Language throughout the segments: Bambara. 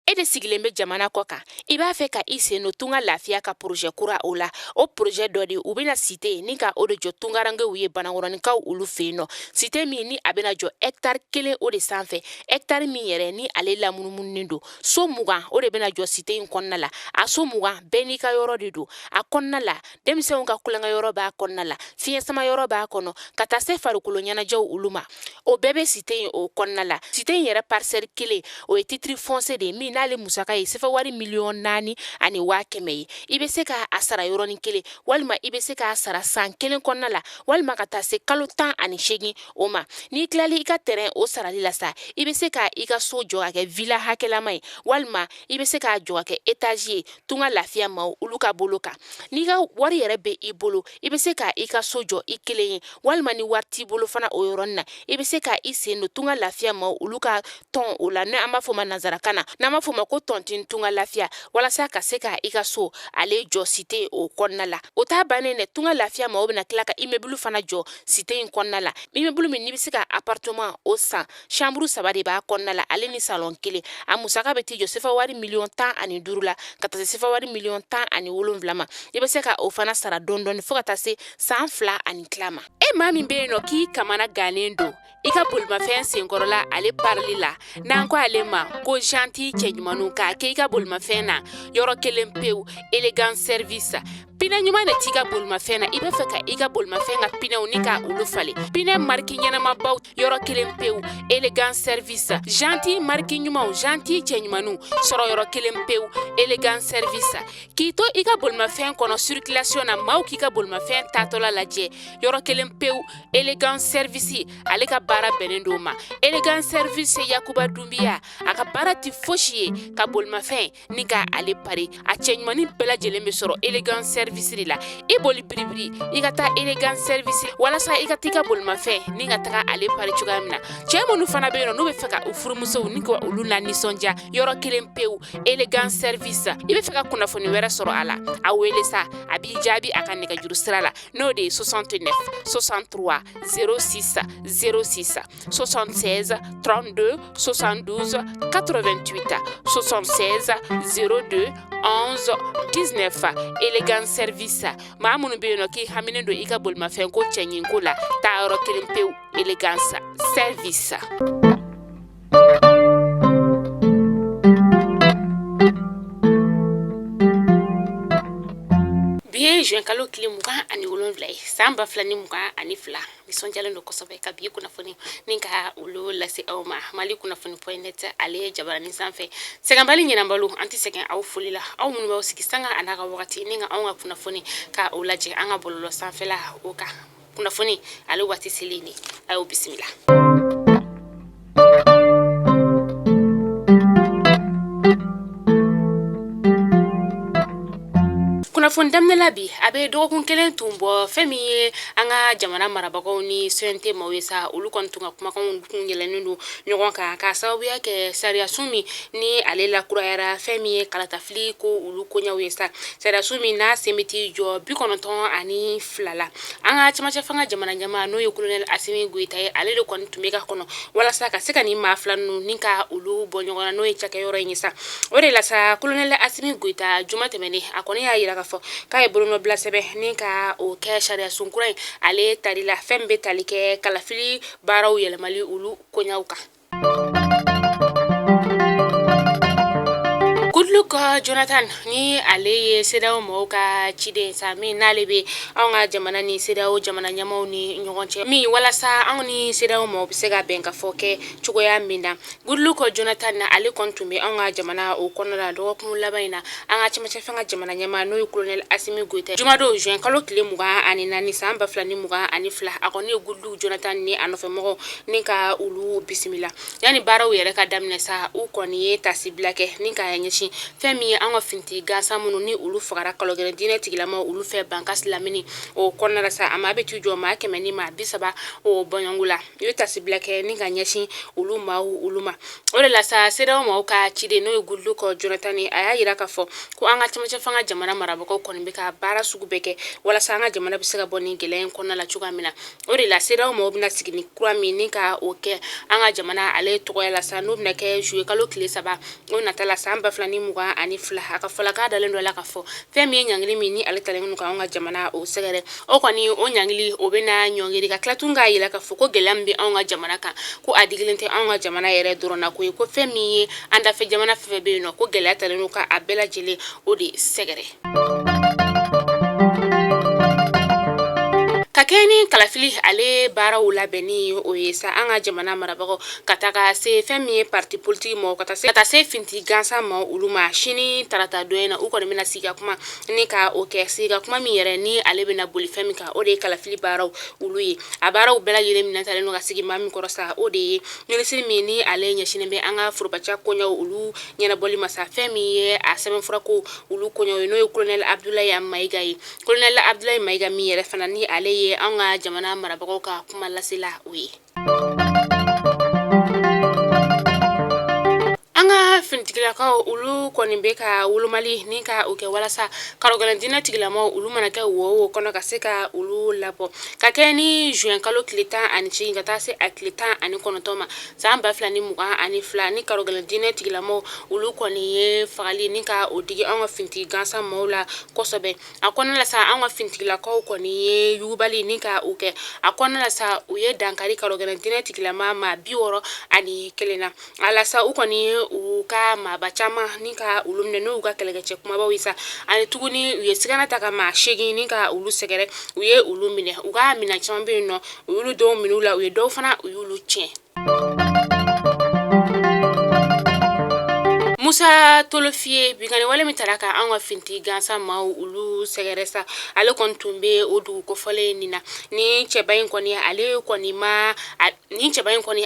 e de sigilen bɛ jamana kɔ kan I b'a fɛ ka I sen no tunga lafiya ka projet kura o la o projet dɔ de u bɛna cité ni ka o de jɔ tungarangew ye banangɔrɔnikaw olu fɛ yen nɔ cité min ni a bɛna jɔ hectare 1 o de sanfɛ hectare min yɛrɛ ni ale lamunumunnen don so 20 o de bɛna jɔ cité in kɔnɔna la a so 20 bɛɛ n'i ka yɔrɔ de don a kɔnɔna la denmisɛnw ka kulonkɛ yɔrɔ b'a kɔnɔna la fiɲɛ sama yɔrɔ b'a kɔnɔ ka taa se farikolo ɲɛnajɛw olu ma o bɛɛ bɛ cité in o kɔnɔna la cité in yɛrɛ parcelle 1 o ye titre foncier de min n'ale musaka ye sefa wari 4,100,000 ani 100,000 ye I bɛ se ka a sara yɔrɔnin kelen walima I bɛ se ka sara san 1 kɔnɔna la walima ka taa se kalo 18 o ma n'i tilali I ka terrain o sarali la sa I bɛ se ka I ka so jɔ ka kɛ villa hakɛlama ye walima I bɛ se ka jɔ ka kɛ étage ye tunga lafiya ma olu ka bolo kan n'i ka wari yɛrɛ bɛ I bolo I bɛ se ka I ka so jɔ I kelen ye walima ni wari t'i bolo fana o yɔrɔnin na I bɛ se ka I sen no tunga lafiya ma olu ka tɔn o la n'an b'a fɔ ma nanzarakan na n'an b'a fɔ ma ko tɔntin tunga lafiya walasa ka se ka I ka so ale jɔ cité o kɔnɔna la o t'a bannen dɛ tunga lafiya ma o bɛna tila ka immeuble fana jɔ cité in kɔnɔna la immeuble min n'i bɛ se ka appartement o san chambre 3 de b'a kɔnɔna la ale ni salon 1 a musaka bɛ t'i jɔ sefa wari 15,000,000 la ka taa se sefa wari 17,000,000 ma I bɛ se ka o fana sara dɔɔni fo ka taa se san 2 ani tila ma e maa min bɛ yen nɔ k'i kamana gannen don I ka bolimafɛn senkɔrɔla ale parili la n'an ko ale ma ko gentil cɛɲumanw k'a kɛ I ka bolimafɛn na yɔrɔ kelen pewu élégance service pinɛ ɲuman de t'i ka bolimafɛn na I bɛ fɛ ka I ka bolimafɛn ka pinɛw ni ka olu falen pinɛ marque ɲɛnamabaw yɔrɔ kelen pewu élégance service gentil marque ɲumanw gentil cɛɲumanw sɔrɔ yɔrɔ kelen pewu élégance service k'i to I ka bolimafɛn kɔnɔ circulation na maaw k'i ka bolimafɛn tatɔla lajɛ yɔrɔ kelen pewu élégance service ale ka baara bɛnnen don ma élégance service Yakuba Dumbiya a ka baara ti fosi ye ka bolimafɛn ni ka ale pari a cɛɲumanin bɛɛ lajɛlen bɛ sɔrɔ élégance service de la I boli biribiri I ka taa élégance service walasa I ka t'i ka bolimafɛn ni ka taga ale pari cogoya min na cɛ minnu fana bɛ yen nɔ n'u bɛ fɛ ka u furumusow ni ka olu la nisɔndiya yɔrɔ kelen pewu élégance service I bɛ fɛ ka kunnafoni wɛrɛ sɔrɔ a la a wele sa a b'i jaabi a ka nɛgɛjuru sira la n'o de ye 69 63 06 06 76 32 72 88 76 02 11 19 élégance service maa minnu bɛ yen nɔ k'i haminen don I ka bolimafɛn ko cɛɲinko la taa yɔrɔ kelen pewu élégance service bi ye juin kalo tile 27 ye san 2022 nisɔndiyalen don kosɛbɛ ka bi kunnafoni ni ka olu lase aw ma Mali kunnafoni.net ale jabaranin sanfɛ sɛgɛnbali ɲinanbalo an tɛ sɛgɛn aw foli la aw minnu b'aw sigi sanga a n'a ka wagati ni ka anw ka kunnafoni ka o lajɛ an ka bɔlɔlɔ sanfɛla o kan kunnafoni ale waati selen ni a y'o bisimila kunnafoni daminɛla bi a bɛ dɔgɔkun kelen tun bɔ fɛn min ye an ka jamana marabagaw ni CNT maaw ye sa olu kɔni tun ka kumakanw kun yɛlɛnnen don ɲɔgɔn kan ka sababuya kɛ sariyasun min ni ale lakurayara fɛn min ye kalatafili ko olu koɲaw ye sa sariyasun min n'a sen bɛ t'i jɔ 92 la an ka cɛmancɛ fanga jamana ɲɛmaa n'o ye colonel Asimi Goita ye ale de kɔni tun bɛ ka kɔnɔ walasa ka se ka nin maa fila ninnu ni ka olu bɔ ɲɔgɔn na n'o ye cakɛyɔrɔ in ye sa o de la sa colonel Asimi Goita juma tɛmɛnen a kɔni y'a yira k'a fɔ k'a ye bolonɔ bila sɛbɛn ni ka o kɛ sariyasun kura in ale tali la fɛn bɛ tali kɛ kalafili baaraw yɛlɛmali olu koɲaw kan Goodluck Jonathan ni ale ye CEDEAO mɔgɔw ka ciden sa min n'ale bɛ anw ka jamana ni CEDEAO jamana ɲɛmaaw ni ɲɔgɔn cɛ min walasa anw ni CEDEAO mɔgɔw bɛ se ka bɛn ka fɔ kɛ cogoya min na Goodluck Jonathan ale kɔni tun bɛ anw ka jamana o kɔnɔna la dɔgɔkun laban in na an ka cɛmancɛ fanga jamana ɲɛmaa n'o ye colonel Asimi Goita jumadon juin kalo tile 24 san 2022 a kɔni ye Goodluck Jonathan ni a nɔfɛmɔgɔw ni ka olu bisimila yanni baaraw yɛrɛ ka daminɛ sa u kɔni ye tasibila kɛ ni ka ɲɛsin femi an ka finti gansan minnu ni olu fagara kalo gɛrɛ diinɛ tigilama olu fɛ bankasi lamini o kɔnɔna la sa a ma bɛ t'u jɔ maa 100 ni maa 30 o bɔɲɔngo la i bɛ tasibila kɛ ni ka ɲɛsin olu ma o de la sa CEDEAO maaw ka ciden n'o ye Goodluck Jonathan a y'a yira k'a fɔ ko an ka cɛmancɛ fanga jamana marabagaw kɔni bɛ ka baara sugu bɛɛ kɛ walasa an ka jamana bɛ se ka bɔ ni gɛlɛya in kɔnɔna la cogoya min na o de la CEDEAO maaw bɛna sigi ni kura min ni ka o kɛ an ka jamana ale tɔgɔya la sa n'o bɛna kɛ juillet kalo tile 3 o nata la san 2022 a ka fɔla k'a dalen dɔ la k'a fɔ fɛn min ye ɲangili min ni ale talen ka an ka jamana o sɛgɛrɛ o kɔni o ɲangili o bɛna ɲɔngiri ka tila tun k'a yira k'a fɔ ko gɛlɛya min bɛ an ka jamana kan ko a digilen tɛ an ka jamana yɛrɛ dɔrɔn na ko ye ko fɛn min ye an dafɛ jamana fɛn bɛ yen nɔ ko gɛlɛya talen ka a bɛɛ lajɛlen o de sɛgɛrɛ. Ka kɛ ni kalafili ale baaraw labɛnni o ye sa an ka jamana marabagaw ka taga se fɛn min ye parti politique ma ka taa se finti gansan ma olu ma sini tarata dɔ in na u kɔni bɛna sigi ka kuma ni ka o kɛ sigi ka kuma min yɛrɛ ni ale bɛna boli fɛn min kan o de ye kalafili baaraw olu ye a baaraw bɛɛ lajɛlen minɛntalen don ka sigi maa min kɔrɔ sa o de ye minisiri min ni ale ɲɛsinnen bɛ an ka forobaca kɔɲɔw olu ɲɛnabɔli ma sa fɛn min ye a sɛbɛnfura ko olu kɔɲɔw ye n'o ye colonel Abdoulaye Mayiga ye colonel Abdoulaye Mayiga min yɛrɛ fana ni ale ye an ka jamana marabagaw ka kuma lasela o ye fintigilakaw olu kɔni bɛ ka wolomali ni ka o kɛ walasa karogɛlɛn diinɛ tigilamaw olu mana kɛ wo kɔnɔ ka se ka olu labɔ ka kɛ ni juin kalo tile 18 ka taa se a tile 19 ma san 2022 ni karogɛlɛn diinɛ tigilamaw olu kɔni ye fagali ni ka o digi an ka finti gansan maaw la kosɛbɛ a kɔnɔna la sa an ka fintigilakaw kɔni ye yugubali ni ka o kɛ a kɔnɔna la sa u ye dankari karogɛlɛn diinɛ tigilama ma 61 na alasa u kɔni ye u ka maaba caman ni ka olu minɛ n'u ka kɛlɛkɛcɛ kumabaw ye sa ani tuguni u ye sigana ta ka maa 8 ni ka olu sɛgɛrɛ u ye olu minɛ u ka minɛ caman bɛ yen nɔ u y'olu dɔw minɛ u la u ye dɔw fana u y'olu tiɲɛ. Musa Tolofiye bingani wale min tara ka an ka finti gansan maaw olu sɛgɛrɛ sa ale kɔni tun bɛ o dugu kofɔlen nin na ni cɛba in kɔni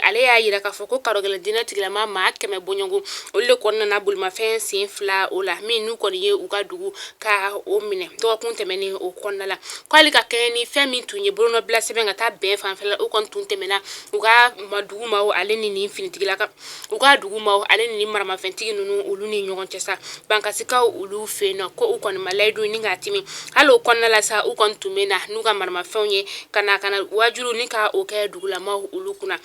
ale y'a yira k'a fɔ ko karogɛlɛn diinɛ tigilama maa 100 bɔɲɔngo olu de kɔni nana bolimafɛn sen 2 o la min n'u kɔni ye u ka dugu ka o minɛ dɔgɔkun tɛmɛnen o kɔnɔna la k'ale ka kɛ ni fɛn min tun ye bolonɔbila sɛbɛn ka taa bɛn fanfɛla o kɔni tun tɛmɛna u ka dugu maaw ale ni finitigilaka u ka dugu maaw ale ni maramafɛntigi ninnu olu ni ɲɔgɔn cɛ sa bankasikaw olu fɛ yen nɔ ko u kɔni ma layidu ni k'a timi hali o kɔnɔna la sa u kɔni tun bɛ na n'u ka maramafɛnw ye ka na wajuru ni ka o kɛ dugulamaw olu kunna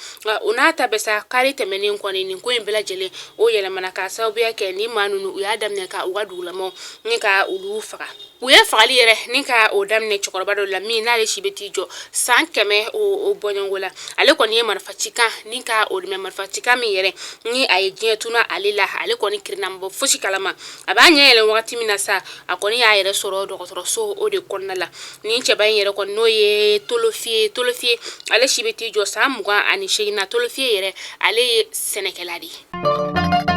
o n'a ta bɛɛ sa kari tɛmɛnen kɔni nin ko in bɛɛ lajɛlen o yɛlɛmana ka sababuya kɛ ni maa ninnu u y'a daminɛ ka u ka dugulamaw ni ka olu faga u ye fagali yɛrɛ ni ka o daminɛ cɛkɔrɔba dɔ la min n'ale si bɛ t'i jɔ san 100 o bɔɲɔngo la ale kɔni ye marifacikan ni ka o dɛmɛ marifacikan min yɛrɛ ni a ye diɲɛ tuna ale la ale kɔni kirinna bɔ fosi kalama a b'a ɲɛ yɛlɛ wagati min na sa a kɔni y'a yɛrɛ sɔrɔ dɔgɔtɔrɔso o de kɔnɔna la ni cɛba in yɛrɛ kɔni n'o ye Tolofiye ale si bɛ t'i jɔ san 28 na Tolofiye yɛrɛ ale ye sɛnɛkɛla de ye.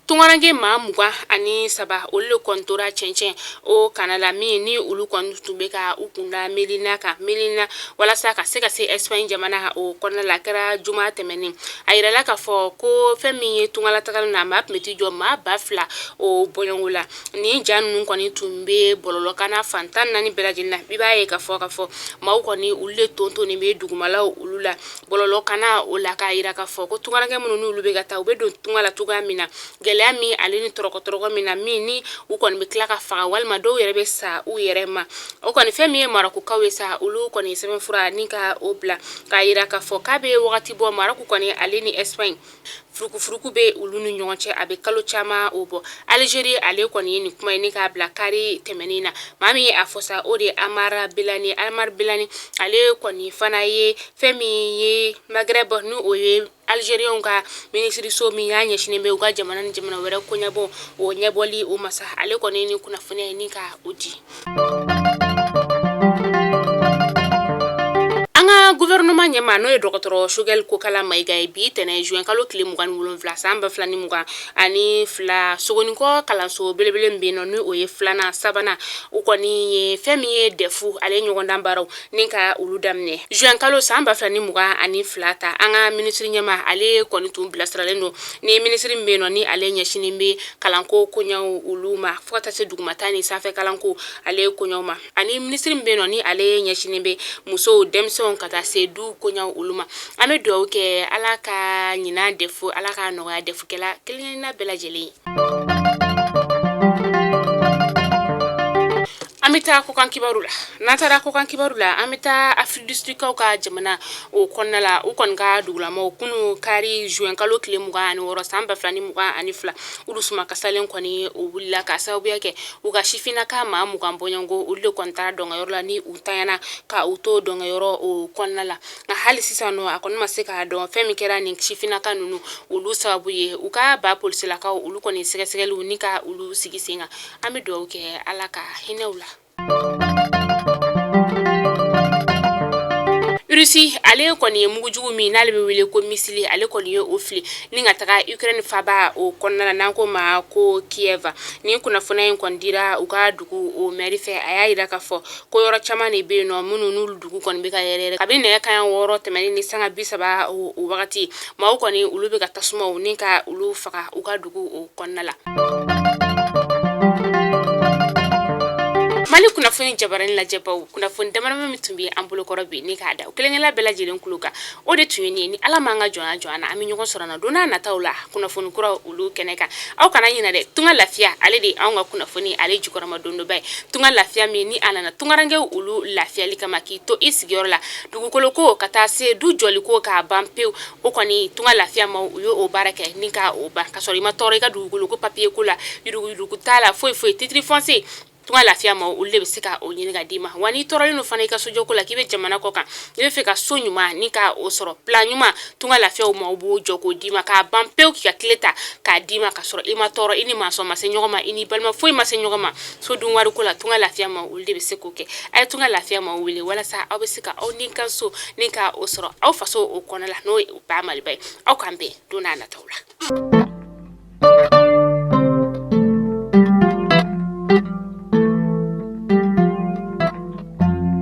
Tungarange maa 23 olu le kɔni tora cɛncɛn o kana la min ni olu kɔni tun bɛ ka u kunda melina walasa ka se Espagne jamana o kɔnɔna la kɛra juma tɛmɛnen a yirala k'a fɔ ko fɛn min ye tungalatagali na maa tun bɛ t'i jɔ maa 2000 o bɔɲɔngo la ni ja ninnu kɔni tun bɛ bɔlɔlɔkana fantan 4 bɛɛ lajɛlen na i b'a ye k'a fɔ maaw kɔni olu le tontonnen bɛ dugumalaw olu la bɔlɔlɔkana o la k'a yira k'a fɔ ko tungarange minnu n'olu bɛ ka taa u bɛ don tunga la cogoya min na gɛlɛya min ale ni tɔrɔkɔtɔrɔkɔ min na min ni u kɔni bɛ tila ka faga walima dɔw yɛrɛ bɛ sa u yɛrɛ ma o kɔni fɛn min ye marakukaw ye sa olu kɔni sɛbɛnfura ni ka o bila k'a yira k'a fɔ k'a bɛ wagati bɔ maraku kɔni ale ni Espagne furukufuruku bɛ olu ni ɲɔgɔn cɛ a bɛ kalo caman o bɔ Algérie ale kɔni ye nin kuma ye ni k'a bila kari tɛmɛnen na maa min ye a fɔ sa o de ye Amar Belani ale kɔni fana ye fɛn min ye Maghreb ni o ye Algériens ka minisiriso min y'a ɲɛsinnen bɛ u ka jamana ni jamana wɛrɛ koɲɛbɔ o ɲɛbɔli o masa ale kɔni ni kunnafoniya ye ni ka o di. gouvernement ɲɛma n'o ye dɔgɔtɔrɔ Shogel Kokala Mayiga ye bi tɛnɛ juin kalo tile 27 san 2022 sogonikɔ kalanso belebele min bɛ yen nɔ ni o ye filanan sabanan o kɔni ye fɛn min ye DEF ale ɲɔgɔndan baaraw ni ka olu daminɛ juin kalo san 2022 ta an ka ministre ɲɛma ale kɔni tun bilasiralen don ni ministre min bɛ yen nɔ ni ale ɲɛsinin bɛ kalanko koɲɛw olu ma fo ka taa se dugumata ni sanfɛ kalanko ale koɲɛw ma ani ministre min bɛ yen nɔ ni ale ɲɛsinin bɛ musow denmisɛnw ka taa se du koɲɛw olu ma an bɛ dugawu kɛ ala ka ɲinan DEF ala ka nɔgɔya DEF kɛla kelen-kelenna bɛɛ lajɛlen. An bɛ taa kokan kibaru la n'an taara kokan kibaru la an bɛ taa Afrique du Sud kaw ka jamana o kɔnɔna la u kɔni ka dugulamaw kunu kari juin kalo tile 26 san 2022 olu suma kasalen kɔni o wulila ka sababuya kɛ u ka sifinaka maa 20 bɔɲɔgɔnko olu de kɔni taara dɔngayɔrɔ la ni u tanyana ka u to dɔngayɔrɔ o kɔnɔna la nka hali sisan nɔ a kɔni ma se k'a dɔn fɛn min kɛra nin sifinaka ninnu olu sababu ye u ka ba polisilakaw olu kɔni sɛgɛsɛgɛliw ni ka olu sigi sen kan an bɛ dugawu kɛ ala ka hinɛw la. Russie ale kɔni ye mugujugu min n'ale bɛ wele ko misili ale kɔni ye o fili ni ka taga Ukraine faba o kɔnɔna la n'an ko ma ko Kiev ni kunnafoniya in kɔni dira u ka dugu o maire fɛ a y'a yira k'a fɔ ko yɔrɔ caman de bɛ yen nɔ minnu n'olu dugu kɔni bɛ ka yɛrɛyɛrɛ kabini nɛgɛ kanɲɛ 6 tɛmɛnen ni sanga 30 o wagati maaw kɔni olu bɛ ka tasumaw ni ka olu faga u ka dugu o kɔnɔna la. Mali kunnafoni jabarani lajɛbaw kunnafoni damadama min tun bɛ an bolokɔrɔ bi ni k'a da o kelenkelen bɛɛ lajɛlen kulo kan o de tun ye nin ye ni ala m'an ka jɔnya an bɛ ɲɔgɔn sɔrɔ na don n'a nataw la kunnafoni kura olu kɛnɛ kan aw kana ɲinɛ dɛ tunga lafiya ale de anw ka kunnafoni ale jukɔrɔma don dɔ ba ye tunga lafiya min ni a nana tungarankew olu lafiyali kama k'i to i sigiyɔrɔ la dugukolo ko ka taa se du jɔli ko k'a ban pewu o kɔni tunga lafiya ma u ye o baara kɛ ni ka o ban ka sɔrɔ i ma tɔɔrɔ i ka dugukolo ko papier ko la yurugu t'a la foyi titre foncier tunga lafiya ma olu de bɛ se ka o ɲini ka d'i ma wa n'i tɔɔrɔlen don fana i ka sojɔko la k'i bɛ jamana kɔ kan i bɛ fɛ ka so ɲuman ni ka o sɔrɔ plan ɲuman tunga lafiyaw ma u b'o jɔ k'o d'i ma k'a ban pewu k'i ka tile ta k'a d'i ma ka sɔrɔ i ma tɔɔrɔ i ni mansɔn ma se ɲɔgɔn ma i ni balima foyi ma se ɲɔgɔn ma so dun wariko la tunga lafiya ma olu de bɛ se k'o kɛ a ye tunga lafiya ma wele walasa aw bɛ se ka aw ni ka so ni ka o sɔrɔ aw faso o kɔnɔ la n'o ye ba Maliba ye aw k'an bɛn don n'a nataw la.